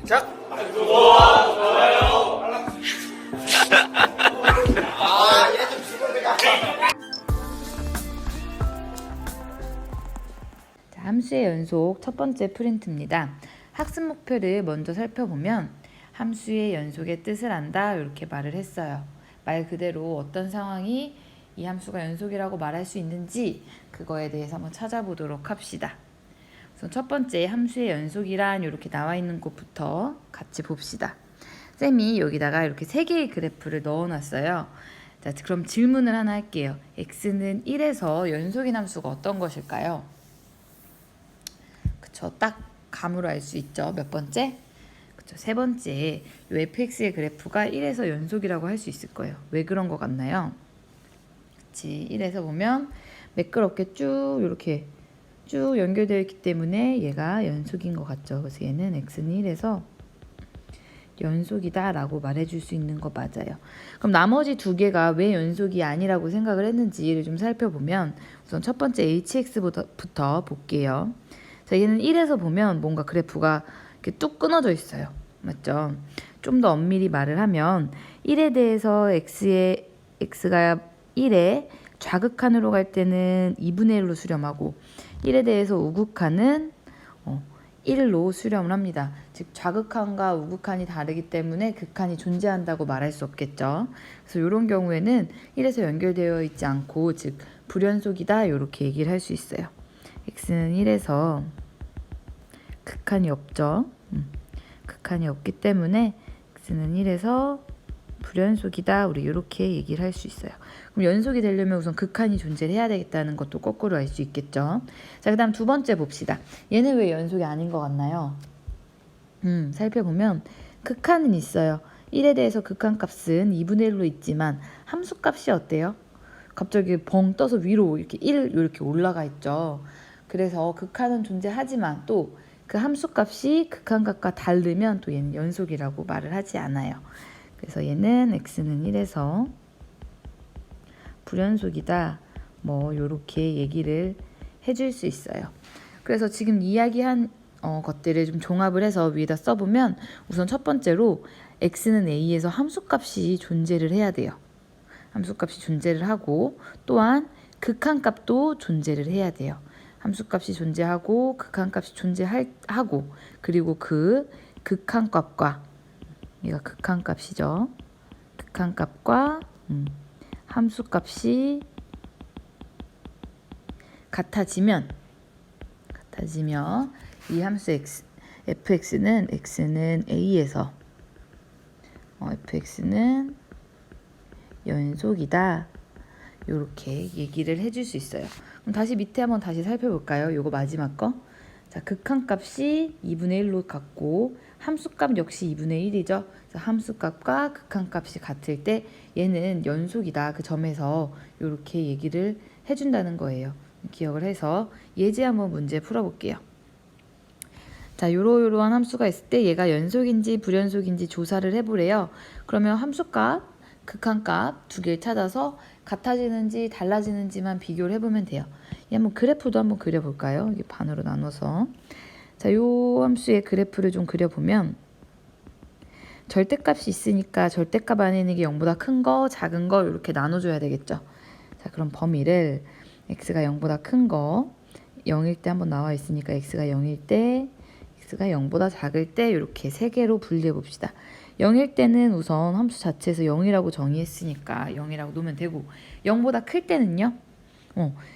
시작. 자, 함수의 연속 첫 번째 프린트입니다. 학습 목표를 먼저 살펴보면 함수의 연속의 뜻을 안다 이렇게 말을 했어요. 말 그대로 어떤 상황이 이 함수가 연속이라고 말할 수 있는지 그거에 대해서 한번 찾아보도록 합시다. 우선 첫 번째 함수의 연속이란 이렇게 나와 있는 곳부터 같이 봅시다. 쌤이 여기다가 이렇게 세 개의 그래프를 넣어놨어요. 자, 그럼 질문을 하나 할게요. x는 1에서 연속인 함수가 어떤 것일까요? 그쵸, 딱 감으로 알 수 있죠. 몇 번째? 그쵸, 세 번째. 요 fx의 그래프가 1에서 연속이라고 할 수 있을 거예요. 왜 그런 것 같나요? 그치, 1에서 보면 매끄럽게 쭉 이렇게 쭉 연결되어 있기 때문에 얘가 연속인 것 같죠. 그래서 얘는 x는 1에서 연속이다 라고 말해줄 수 있는 거 맞아요. 그럼 나머지 두 개가 왜 연속이 아니라고 생각을 했는지를 좀 살펴보면 우선 첫 번째 hx부터 볼게요. 자, 얘는 1에서 보면 뭔가 그래프가 이렇게 뚝 끊어져 있어요. 맞죠? 좀 더 엄밀히 말을 하면 1에 대해서 x가 1에 좌극한으로 갈 때는 2분의 1로 수렴하고 1에 대해서 우극한은 1로 수렴을 합니다. 즉 좌극한과 우극한이 다르기 때문에 극한이 존재한다고 말할 수 없겠죠. 그래서 이런 경우에는 1에서 연결되어 있지 않고 즉 불연속이다 이렇게 얘기를 할 수 있어요. x는 1에서 극한이 없죠. 극한이 없기 때문에 x는 1에서 불연속이다 우리 이렇게 얘기를 할 수 있어요. 그럼 연속이 되려면 우선 극한이 존재를 해야 되겠다는 것도 거꾸로 알 수 있겠죠. 자, 그 다음 두 번째 봅시다. 얘는 왜 연속이 아닌 것 같나요? 살펴보면 극한은 있어요. 1에 대해서 극한값은 2분의 1로 있지만 함수값이 어때요? 갑자기 벙 떠서 위로 이렇게 1 이렇게 올라가 있죠. 그래서 극한은 존재하지만 또 그 함수값이 극한값과 다르면 또 얘는 연속이라고 말을 하지 않아요. 그래서 얘는 x는 1에서 불연속이다 뭐 요렇게 얘기를 해줄 수 있어요. 그래서 지금 이야기한 것들을 좀 종합을 해서 위에다 써보면 우선 첫 번째로 x는 a에서 함수값이 존재를 해야 돼요. 함수값이 존재를 하고 또한 극한값도 존재를 해야 돼요. 함수값이 존재하고 극한값이 존재하고 그리고 그 극한값과 얘가 극한값이죠. 극한값과 함수값이 같아지면 이 함수 fx는 a에서 fx는 연속이다 이렇게 얘기를 해줄 수 있어요. 그럼 다시 밑에 한번 다시 살펴볼까요? 요거 마지막 거. 자, 극한값이 2분의 1로 같고 함수값 역시 2분의 1이죠. 함수값과 극한값이 같을 때 얘는 연속이다. 그 점에서 이렇게 얘기를 해준다는 거예요. 기억을 해서 예제 한번 문제 풀어볼게요. 자, 요러요러한 함수가 있을 때 얘가 연속인지 불연속인지 조사를 해보래요. 그러면 함수값, 극한값 두 개를 찾아서 같아지는지 달라지는지만 비교를 해보면 돼요. 이 한번 그래프도 한번 그려볼까요? 이게 반으로 나눠서. 자, 요 함수의 그래프를 좀 그려보면 절대값이 있으니까 절대값 안에 있는 게 0보다 큰 거, 작은 거 이렇게 나눠줘야 되겠죠. 자, 그럼 범위를 x가 0보다 큰 거, 0일 때 한번 나와 있으니까 x가 0일 때, x가 0보다 작을 때 이렇게 세 개로 분리해 봅시다. 0일 때는 우선 함수 자체에서 0이라고 정의했으니까 0이라고 놓으면 되고 0보다 클 때는요.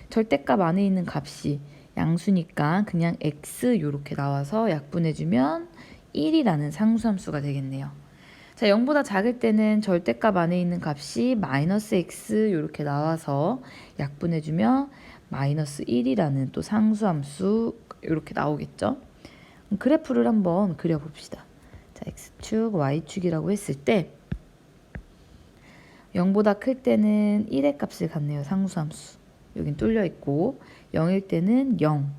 절대값 안에 있는 값이 양수니까 그냥 x 이렇게 나와서 약분해주면 1이라는 상수함수가 되겠네요. 자, 0보다 작을 때는 절대값 안에 있는 값이 마이너스 x 이렇게 나와서 약분해주면 마이너스 1이라는 또 상수함수 이렇게 나오겠죠. 그래프를 한번 그려봅시다. 자, x축, y축이라고 했을 때 0보다 클 때는 1의 값을 갖네요. 상수함수. 여긴 뚫려 있고 0일 때는 0.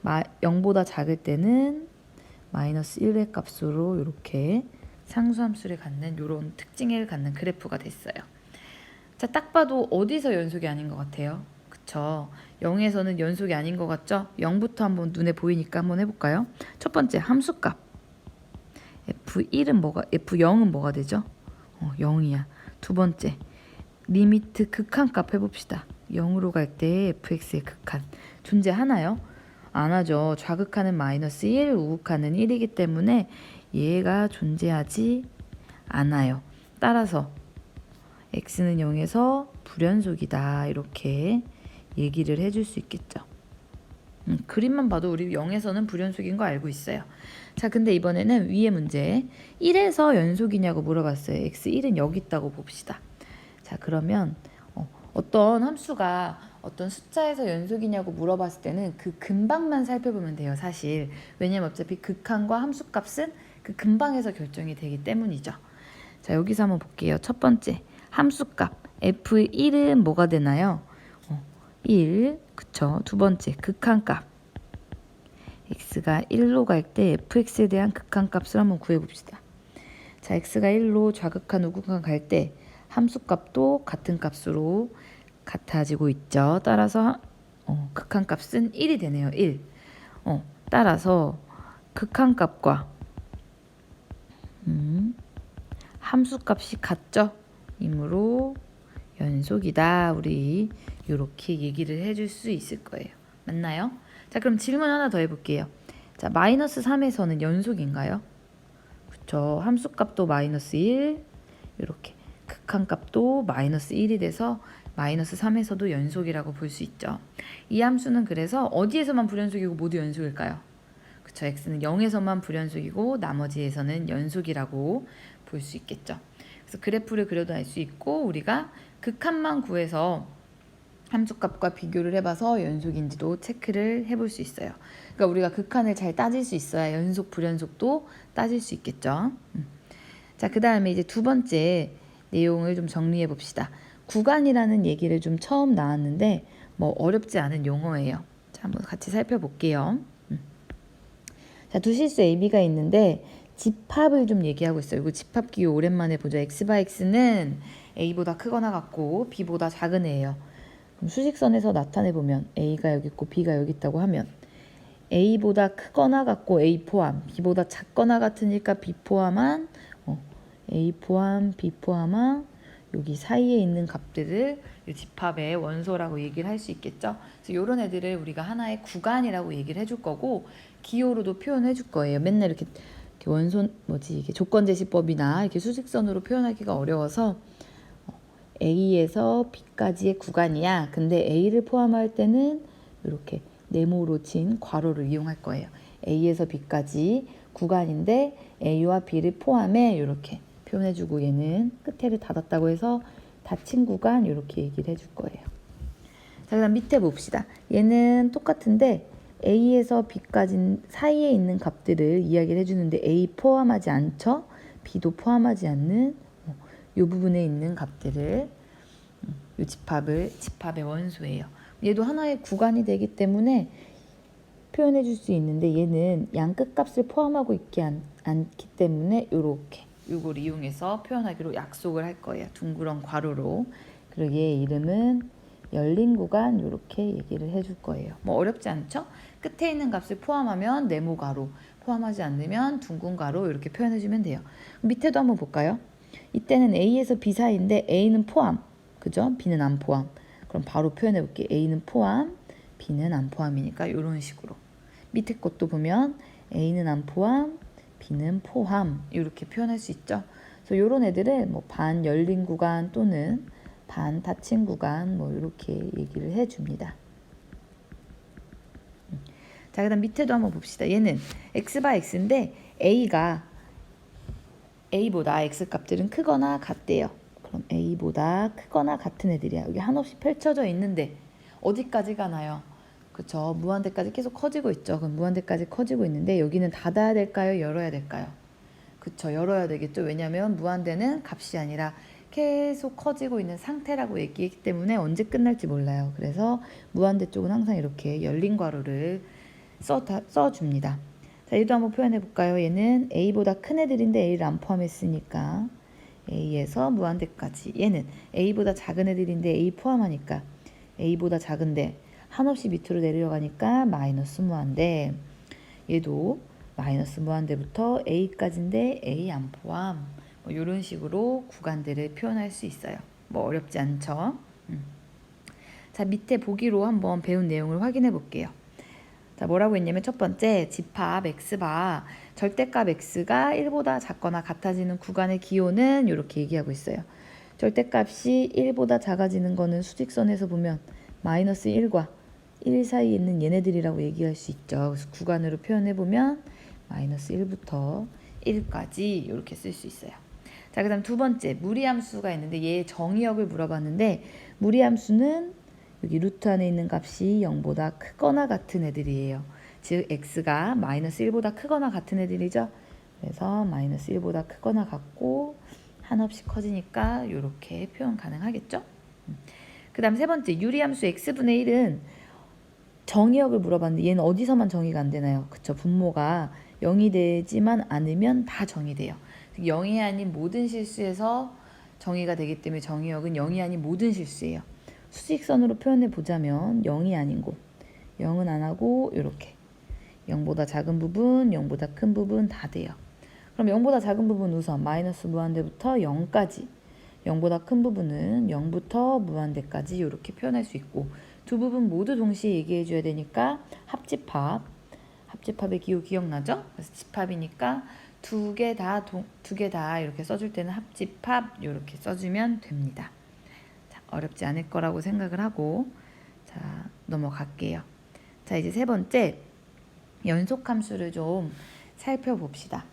0보다 작을 때는 마이너스 1의 값으로 이렇게 상수함수를 갖는 이런 특징을 갖는 그래프가 됐어요. 자, 딱 봐도 어디서 연속이 아닌 것 같아요? 그쵸? 0에서는 연속이 아닌 것 같죠? 0부터 한번 눈에 보이니까 한번 해볼까요? 첫 번째 함수값. F0은 뭐가 되죠? 0이야. 두 번째, 리미트 극한값 해봅시다. 0으로 갈 때 fx의 극한 존재하나요? 안 하죠. 좌극한은 -1, 우극한은 1이기 때문에 얘가 존재하지 않아요. 따라서 x는 0에서 불연속이다. 이렇게 얘기를 해줄 수 있겠죠. 그림만 봐도 우리 0에서는 불연속인 거 알고 있어요. 자, 근데 이번에는 위의 문제 1에서 연속이냐고 물어봤어요. x1은 여기 있다고 봅시다. 자, 그러면 어떤 함수가 어떤 숫자에서 연속이냐고 물어봤을 때는 그 근방만 살펴보면 돼요. 사실 왜냐면 어차피 극한과 함수값은 그 근방에서 결정이 되기 때문이죠. 자, 여기서 한번 볼게요. 첫 번째 함수값 f1은 뭐가 되나요? 1, 그쵸. 두 번째 극한값 x가 1로 갈 때 fx에 대한 극한값을 한번 구해봅시다. 자, x가 1로 좌극한 우극한 갈 때 함수값도 같은 값으로 같아지고 있죠. 따라서 극한값은 1이 되네요. 1. 따라서 극한값과 함수값이 같죠. 이므로 연속이다. 우리 이렇게 얘기를 해줄 수 있을 거예요. 맞나요? 자, 그럼 질문 하나 더 해볼게요. 자, -3에서는 연속인가요? 그쵸. 함수값도 -1 이렇게 극한값도 -1이 돼서 -3에서도 연속이라고 볼 수 있죠. 이 함수는 그래서 어디에서만 불연속이고 모두 연속일까요? 그쵸. x는 0에서만 불연속이고 나머지에서는 연속이라고 볼 수 있겠죠. 그래서 그래프를 그려도 알 수 있고 우리가 극한만 구해서 함수값과 비교를 해봐서 연속인지도 체크를 해볼 수 있어요. 그러니까 우리가 극한을 잘 따질 수 있어야 연속, 불연속도 따질 수 있겠죠. 자, 그 다음에 이제 두 번째 내용을 좀 정리해 봅시다. 구간이라는 얘기를 좀 처음 나왔는데 뭐 어렵지 않은 용어예요. 자, 한번 같이 살펴볼게요. 자, 두 실수 AB가 있는데 집합을 좀 얘기하고 있어요. 이거 집합 기호 오랜만에 보죠. x/x는 a보다 크거나 같고 b보다 작은 애예요. 그럼 수직선에서 나타내보면 a가 여기 있고 b가 여기 있다고 하면 a보다 크거나 같고 a 포함, b보다 작거나 같으니까 b 포함한 a 포함, b 포함한 여기 사이에 있는 값들을 집합의 원소라고 얘기를 할 수 있겠죠. 그래서 이런 애들을 우리가 하나의 구간이라고 얘기를 해줄 거고 기호로도 표현해 줄 거예요. 맨날 이렇게 원소 이게 조건제시법이나 이렇게 수직선으로 표현하기가 어려워서 A에서 B까지의 구간이야. 근데 A를 포함할 때는 이렇게 네모로 친 괄호를 이용할 거예요. A에서 B까지 구간인데 A와 B를 포함해 이렇게 표현해주고 얘는 끝에를 닫았다고 해서 닫힌 구간 이렇게 얘기를 해줄 거예요. 자, 그다음 밑에 봅시다. 얘는 똑같은데 A에서 B까지 사이에 있는 값들을 이야기를 해주는데 A 포함하지 않죠? B도 포함하지 않는 이 부분에 있는 값들을 이 집합의 원소예요. 얘도 하나의 구간이 되기 때문에 표현해 줄 수 있는데 얘는 양 끝값을 포함하고 있지 않기 때문에 이렇게 이걸 이용해서 표현하기로 약속을 할 거예요. 둥그런 괄호로. 그리고 얘 이름은 열린 구간 이렇게 얘기를 해줄 거예요. 뭐 어렵지 않죠? 끝에 있는 값을 포함하면 네모 가로, 포함하지 않으면 둥근 가로 이렇게 표현해주면 돼요. 밑에도 한번 볼까요? 이때는 A에서 B 사이인데 A는 포함, 그죠? B는 안 포함. 그럼 바로 표현해 볼게요. A는 포함, B는 안 포함이니까 이런 식으로. 밑에 것도 보면 A는 안 포함, B는 포함 이렇게 표현할 수 있죠. 그래서 이런 애들을 뭐 반 열린 구간 또는 반 닫힌 구간 뭐 이렇게 얘기를 해줍니다. 자, 그다음 밑에도 한번 봅시다. 얘는 x/x인데 a보다 x 값들은 크거나 같대요. 그럼 a보다 크거나 같은 애들이야. 여기 한없이 펼쳐져 있는데 어디까지 가나요? 그쵸? 무한대까지 계속 커지고 있죠. 그럼 무한대까지 커지고 있는데 여기는 닫아야 될까요? 열어야 될까요? 그쵸? 열어야 되겠죠. 왜냐하면 무한대는 값이 아니라 계속 커지고 있는 상태라고 얘기했기 때문에 언제 끝날지 몰라요. 그래서 무한대 쪽은 항상 이렇게 열린 괄호를 써줍니다. 자, 얘도 한번 표현해 볼까요? 얘는 A보다 큰 애들인데 A를 안 포함했으니까 A에서 무한대까지. 얘는 A보다 작은 애들인데 A 포함하니까 A보다 작은데 한없이 밑으로 내려가니까 마이너스 무한대. 얘도 마이너스 무한대부터 a까지인데 a 안 포함. 뭐 이런 식으로 구간들을 표현할 수 있어요. 뭐 어렵지 않죠? 자, 밑에 보기로 한번 배운 내용을 확인해 볼게요. 자, 뭐라고 했냐면 첫 번째, 집합 x바 절대값 x가 1보다 작거나 같아지는 구간의 기호는 이렇게 얘기하고 있어요. 절대값이 1보다 작아지는 거는 수직선에서 보면 마이너스 1과 1 사이에 있는 얘네들이라고 얘기할 수 있죠. 그래서 구간으로 표현해 보면 마이너스 1부터 1까지 이렇게 쓸 수 있어요. 자, 그 다음 두 번째, 무리함수가 있는데 얘 정의역을 물어봤는데 무리함수는 여기 루트 안에 있는 값이 0보다 크거나 같은 애들이에요. 즉 x가 마이너스 1보다 크거나 같은 애들이죠. 그래서 마이너스 1보다 크거나 같고 한없이 커지니까 이렇게 표현 가능하겠죠. 그 다음 세 번째, 유리함수 x분의 1은 정의역을 물어봤는데 얘는 어디서만 정의가 안 되나요? 그쵸, 분모가 0이 되지만 않으면 다 정의돼요. 0이 아닌 모든 실수에서 정의가 되기 때문에 정의역은 0이 아닌 모든 실수예요. 수직선으로 표현해 보자면 0이 아닌 곳, 0은 안 하고 이렇게 0보다 작은 부분, 0보다 큰 부분 다 돼요. 그럼 0보다 작은 부분 우선 마이너스 무한대부터 0까지, 0보다 큰 부분은 0부터 무한대까지 이렇게 표현할 수 있고 두 부분 모두 동시에 얘기해 줘야 되니까 합집합의 기호 기억나죠? 그래서 집합이니까 두 개 다 이렇게 써줄 때는 합집합 이렇게 써주면 됩니다. 자, 어렵지 않을 거라고 생각을 하고 자, 넘어갈게요. 자, 이제 세 번째, 연속함수를 좀 살펴봅시다.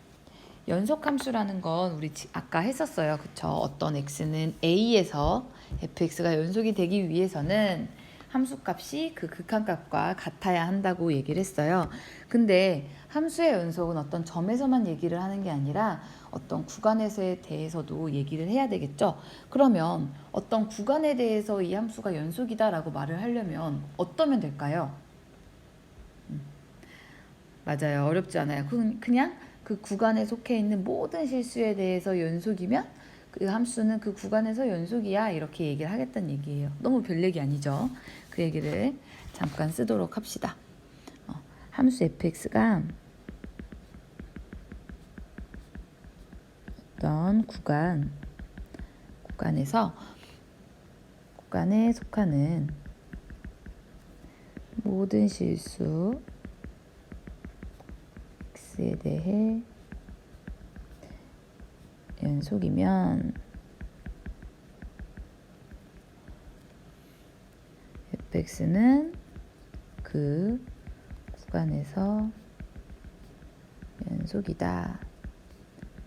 연속함수라는 건 우리 아까 했었어요. 그쵸? 어떤 x는 a에서 fx가 연속이 되기 위해서는 함수값이 그 극한값과 같아야 한다고 얘기를 했어요. 근데 함수의 연속은 어떤 점에서만 얘기를 하는 게 아니라 어떤 구간에 대해서도 얘기를 해야 되겠죠. 그러면 어떤 구간에 대해서 이 함수가 연속이다라고 말을 하려면 어떠면 될까요? 맞아요. 어렵지 않아요. 그냥 그 구간에 속해 있는 모든 실수에 대해서 연속이면 그 함수는 그 구간에서 연속이야 이렇게 얘기를 하겠다는 얘기예요. 너무 별 얘기 아니죠. 그 얘기를 잠깐 쓰도록 합시다. 함수 fx가 어떤 구간에 속하는 모든 실수 x에 대해 연속이면 fx는 그 구간에서 연속이다,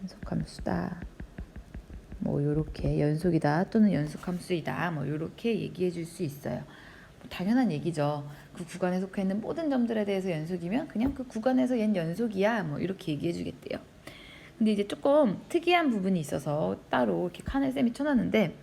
연속함수다, 뭐 요렇게 연속이다 또는 연속함수이다 뭐 요렇게 얘기해 줄 수 있어요. 당연한 얘기죠. 그 구간에 속해 있는 모든 점들에 대해서 연속이면 그냥 그 구간에서 얜 연속이야 뭐 이렇게 얘기해 주겠대요. 근데 이제 조금 특이한 부분이 있어서 따로 이렇게 칸을 쌤이 쳐놨는데,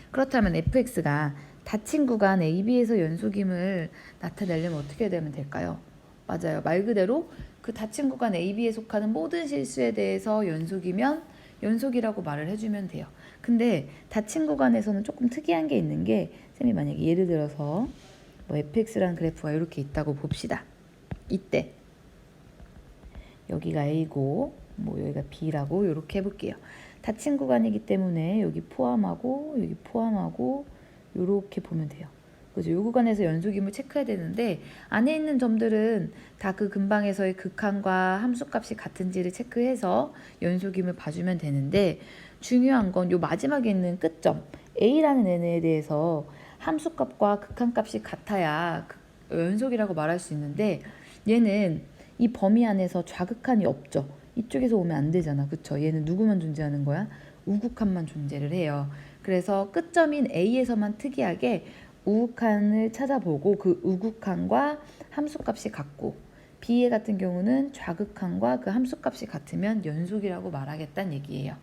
그렇다면 fx가 닫힌 구간 AB에서 연속임을 나타내려면 어떻게 되면 될까요? 맞아요. 말 그대로 그 닫힌 구간 AB에 속하는 모든 실수에 대해서 연속이면 연속이라고 말을 해주면 돼요. 근데 닫힌 구간에서는 조금 특이한 게 있는 게, 쌤이 만약에 예를 들어서 뭐 fx라는 그래프가 이렇게 있다고 봅시다. 이때 여기가 A고 뭐 여기가 B라고 이렇게 해볼게요. 닫힌 구간이기 때문에 여기 포함하고 여기 포함하고 이렇게 보면 돼요. 그죠? 이 구간에서 연속임을 체크해야 되는데 안에 있는 점들은 다 그 근방에서의 극한과 함수값이 같은지를 체크해서 연속임을 봐주면 되는데, 중요한 건 이 마지막에 있는 끝점 A라는 애에 대해서 함수값과 극한값이 같아야 연속이라고 말할 수 있는데, 얘는 이 범위 안에서 좌극한이 없죠. 이쪽에서 오면 안 되잖아. 그쵸? 얘는 누구만 존재하는 거야? 우극한만 존재를 해요. 그래서 끝점인 A에서만 특이하게 우극한을 찾아보고 그 우극한과 함수값이 같고, B의 같은 경우는 좌극한과 그 함수값이 같으면 연속이라고 말하겠다는 얘기예요.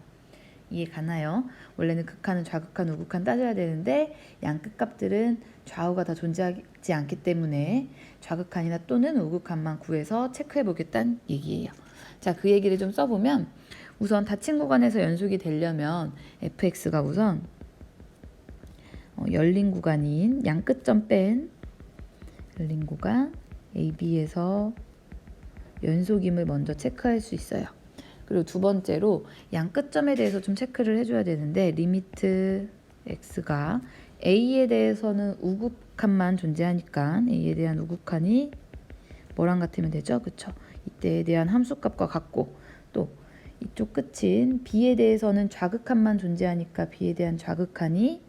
이해 가나요? 원래는 극한은 좌극한, 우극한 따져야 되는데 양 끝값들은 좌우가 다 존재하지 않기 때문에 좌극한이나 또는 우극한만 구해서 체크해 보겠다는 얘기예요. 자, 그 얘기를 좀 써보면, 우선 닫힌 구간에서 연속이 되려면 fx가 우선 열린 구간인 양 끝점 뺀 열린 구간 AB에서 연속임을 먼저 체크할 수 있어요. 그리고 두 번째로 양 끝점에 대해서 좀 체크를 해줘야 되는데 리미트 x가 a에 대해서는 우극한만 존재하니까 a에 대한 우극한이 뭐랑 같으면 되죠? 그쵸? 이때에 대한 함수값과 같고 또 이쪽 끝인 b에 대해서는 좌극한만 존재하니까 b에 대한 좌극한이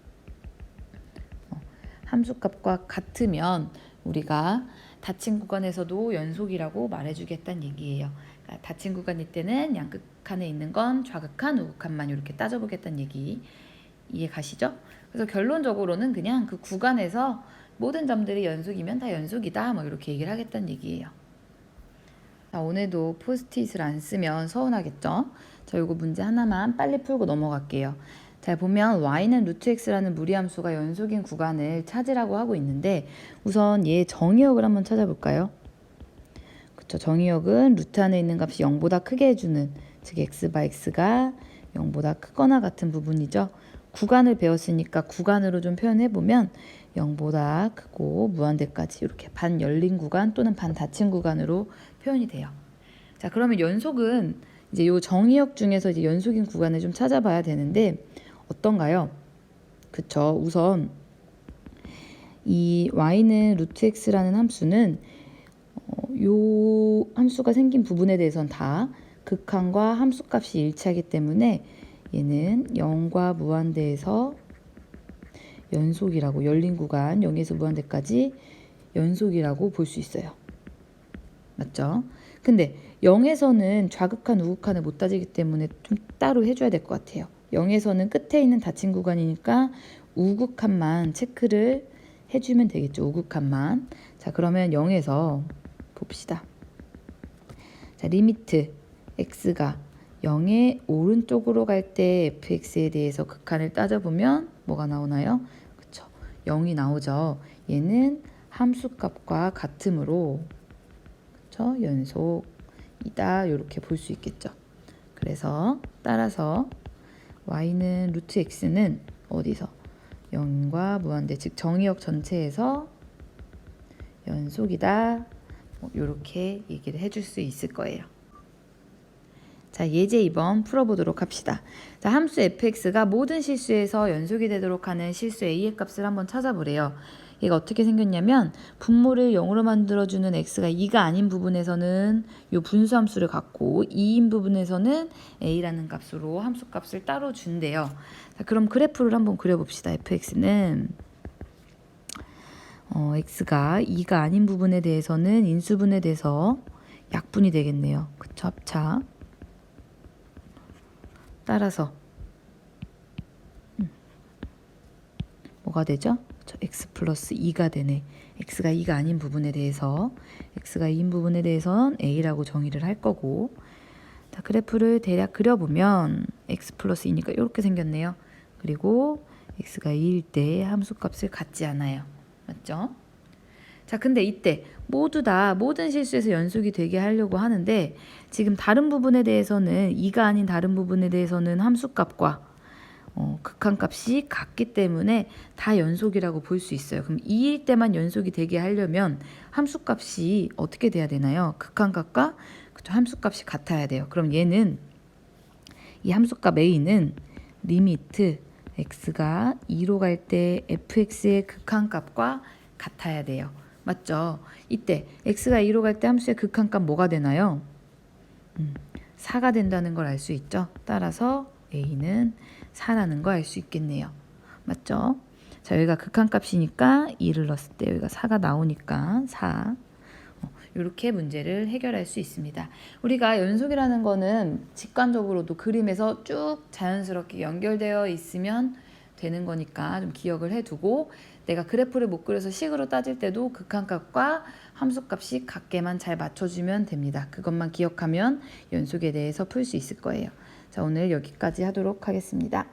함수값과 같으면 우리가 닫힌 구간에서도 연속이라고 말해주겠다는 얘기예요. 그러니까 닫힌 구간일 때는 양극한에 있는 건 좌극한, 우극한만 이렇게 따져보겠다는 얘기 이해 가시죠? 그래서 결론적으로는 그냥 그 구간에서 모든 점들이 연속이면 다 연속이다 뭐 이렇게 얘기를 하겠다는 얘기예요. 자, 오늘도 포스트잇을 안 쓰면 서운하겠죠? 자, 요거 문제 하나만 빨리 풀고 넘어갈게요. 자, 보면 y는 루트 x라는 무리함수가 연속인 구간을 찾으라고 하고 있는데 우선 얘 정의역을 한번 찾아볼까요? 그쵸, 정의역은 루트 안에 있는 값이 0보다 크게 해주는 즉 x/x가 0보다 크거나 같은 부분이죠. 구간을 배웠으니까 구간으로 좀 표현해보면 0보다 크고 무한대까지 이렇게 반 열린 구간 또는 반 닫힌 구간으로 표현이 돼요. 자, 그러면 연속은 이제 요 정의역 중에서 이제 연속인 구간을 좀 찾아봐야 되는데 어떤가요? 그쵸, 우선 이 y는 루트 x라는 함수는 요 함수가 생긴 부분에 대해서는 다 극한과 함수값이 일치하기 때문에 얘는 0과 무한대에서 연속이라고 열린 구간 0에서 무한대까지 연속이라고 볼 수 있어요. 맞죠? 근데 0에서는 좌극한, 우극한을 못 따지기 때문에 좀 따로 해줘야 될 것 같아요. 0에서는 끝에 있는 닫힌 구간이니까 우극한만 체크를 해주면 되겠죠. 우극한만. 자, 그러면 0에서 봅시다. 자, 리미트 x가 0의 오른쪽으로 갈 때 fx에 대해서 극한을 따져보면 뭐가 나오나요? 그쵸, 0이 나오죠. 얘는 함수값과 같으므로 그쵸, 연속이다 이렇게 볼 수 있겠죠. 그래서 따라서 y는 루트 x는 어디서 0과 무한대 즉 정의역 전체에서 연속이다 이렇게 얘기를 해줄 수 있을 거예요. 자, 예제 2번 풀어보도록 합시다. 자, 함수 fx가 모든 실수에서 연속이 되도록 하는 실수 a의 값을 한번 찾아보래요. 얘가 어떻게 생겼냐면 분모를 0으로 만들어주는 x가 2가 아닌 부분에서는 요 분수함수를 갖고 2인 부분에서는 a라는 값으로 함수값을 따로 준대요. 자, 그럼 그래프를 한번 그려봅시다. fx는 x가 2가 아닌 부분에 대해서는 인수분에 대해서 약분이 되겠네요. 그쵸, 합차. 따라서 뭐가 되죠? x 플러스 2가 되네. x가 2가 아닌 부분에 대해서 x가 2인 부분에 대해서는 a라고 정의를 할 거고 자, 그래프를 대략 그려보면 x 플러스 2니까 이렇게 생겼네요. 그리고 x가 2일 때 함수값을 갖지 않아요. 맞죠? 자, 근데 이때 모두 다 모든 실수에서 연속이 되게 하려고 하는데 지금 다른 부분에 대해서는 2가 아닌 다른 부분에 대해서는 함수값과 극한값이 같기 때문에 다 연속이라고 볼 수 있어요. 그럼 2일 때만 연속이 되게 하려면 함수값이 어떻게 돼야 되나요? 극한값과 함수값이 같아야 돼요. 그럼 얘는 이 함수값 a는 리미트 x가 2로 갈 때 fx의 극한값과 같아야 돼요. 맞죠? 이때 x가 2로 갈 때 함수의 극한값 뭐가 되나요? 4가 된다는 걸 알 수 있죠. 따라서 a는 4라는 거 알 수 있겠네요. 맞죠? 자, 여기가 극한값이니까 2를 넣었을 때 여기가 4가 나오니까 4. 이렇게 문제를 해결할 수 있습니다. 우리가 연속이라는 거는 직관적으로도 그림에서 쭉 자연스럽게 연결되어 있으면 되는 거니까 좀 기억을 해두고 내가 그래프를 못 그려서 식으로 따질 때도 극한값과 함수값이 같게만 잘 맞춰주면 됩니다. 그것만 기억하면 연속에 대해서 풀 수 있을 거예요. 자, 오늘 여기까지 하도록 하겠습니다.